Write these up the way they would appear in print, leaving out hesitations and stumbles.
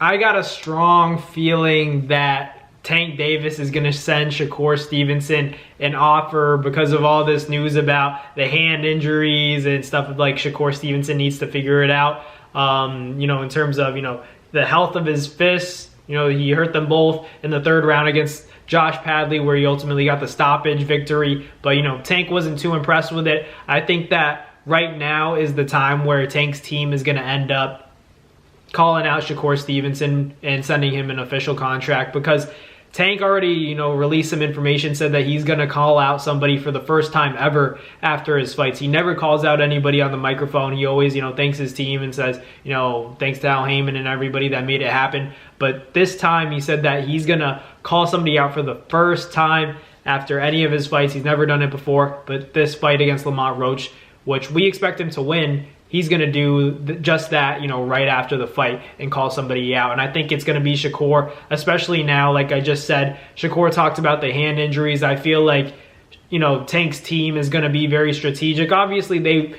I got a strong feeling that Tank Davis is going to send Shakur Stevenson an offer because of all this news about the hand injuries and stuff. Like Shakur Stevenson needs to figure it out, in terms of, the health of his fists. He hurt them both in the third round against Josh Padley, where he ultimately got the stoppage victory. But, Tank wasn't too impressed with it. I think that right now is the time where Tank's team is going to end up calling out Shakur Stevenson and sending him an official contract, because Tank already, released some information, said that he's going to call out somebody for the first time ever after his fights. He never calls out anybody on the microphone. He always, thanks his team and says, thanks to Al Heyman and everybody that made it happen. But this time he said that he's going to call somebody out for the first time after any of his fights. He's never done it before, but this fight against Lamont Roach, which we expect him to win, he's going to do just that, right after the fight and call somebody out. And I think it's going to be Shakur, especially now. Like I just said, Shakur talked about the hand injuries. I feel like, Tank's team is going to be very strategic. Obviously, the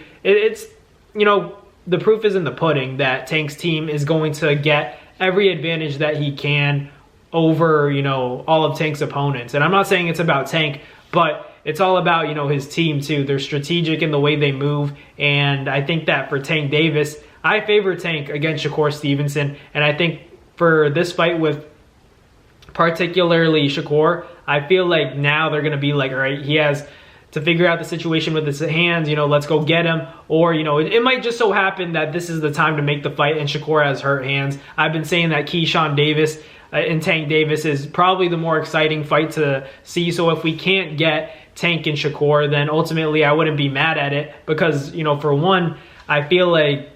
proof is in the pudding that Tank's team is going to get every advantage that he can over, all of Tank's opponents. And I'm not saying it's about Tank, but it's all about, his team too. They're strategic in the way they move. And I think that for Tank Davis, I favor Tank against Shakur Stevenson. And I think for this fight with particularly Shakur, I feel like now they're going to be like, all right, he has to figure out the situation with his hands, let's go get him. Or, it might just so happen that this is the time to make the fight and Shakur has hurt hands. I've been saying that Keyshawn Davis and Tank Davis is probably the more exciting fight to see. So if we can't get Tank and Shakur, then ultimately I wouldn't be mad at it, because, for one, I feel like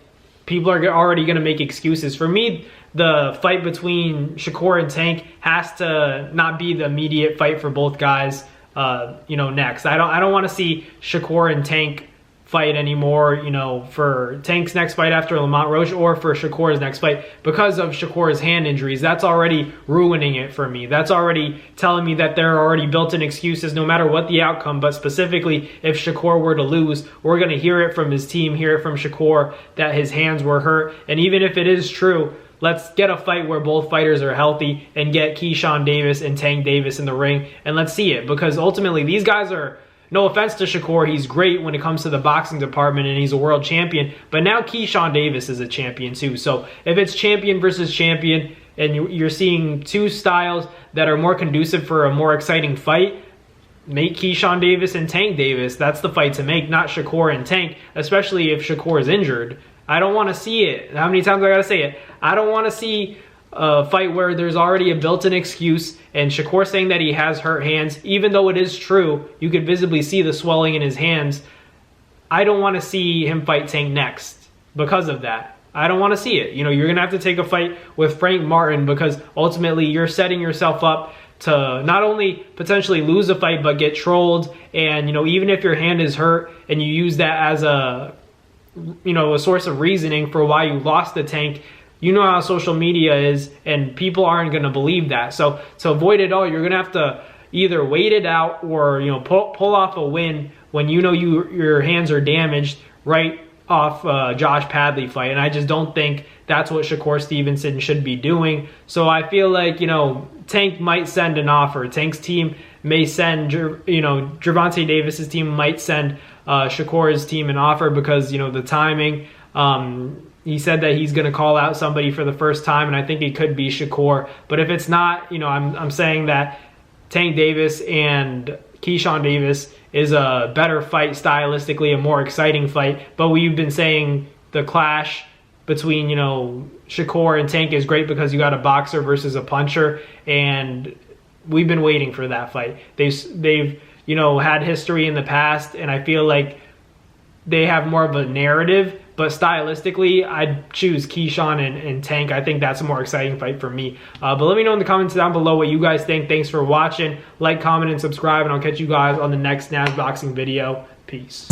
people are already going to make excuses. For me, the fight between Shakur and Tank has to not be the immediate fight for both guys, next. I don't want to see Shakur and Tank fight anymore, for Tank's next fight after Lamont Roach or for Shakur's next fight, because of Shakur's hand injuries. That's already ruining it for me. That's already telling me that there are already built-in excuses no matter what the outcome. But specifically, if Shakur were to lose, we're going to hear it from his team, hear it from Shakur that his hands were hurt. And even if it is true, let's get a fight where both fighters are healthy and get Keyshawn Davis and Tank Davis in the ring, and let's see it. Because ultimately, these guys are, no offense to Shakur, he's great when it comes to the boxing department and he's a world champion, but now Keyshawn Davis is a champion too. So if it's champion versus champion and you're seeing two styles that are more conducive for a more exciting fight, make Keyshawn Davis and Tank Davis. That's the fight to make, not Shakur and Tank, especially if Shakur is injured. I don't want to see it. How many times I got to say it? I don't want to see a fight where there's already a built-in excuse and Shakur saying that he has hurt hands, even though it is true. You could visibly see the swelling in his hands. I don't want to see him fight Tank next because of that. I don't want to see it. You're going to have to take a fight with Frank Martin, because ultimately you're setting yourself up to not only potentially lose a fight, but get trolled. And, even if your hand is hurt and you use that as a source of reasoning for why you lost the Tank, how social media is, and people aren't going to believe that. So to avoid it all, you're going to have to either wait it out or pull off a win when your hands are damaged right off Josh Padley fight. And I just don't think that's what Shakur Stevenson should be doing. So I feel like Tank might send an offer. Tank's team may send Gervonta Davis's team might send Shakur's team an offer, because the timing. He said that he's going to call out somebody for the first time, and I think it could be Shakur. But if it's not, I'm saying that Tank Davis and Keyshawn Davis is a better fight stylistically, a more exciting fight. But we've been saying the clash between, Shakur and Tank is great because you got a boxer versus a puncher, and we've been waiting for that fight. They've had history in the past, and I feel like they have more of a narrative. But stylistically, I'd choose Keyshawn and Tank. I think that's a more exciting fight for me. But let me know in the comments down below what you guys think. Thanks for watching. Like, comment, and subscribe, and I'll catch you guys on the next NAS Boxing video. Peace.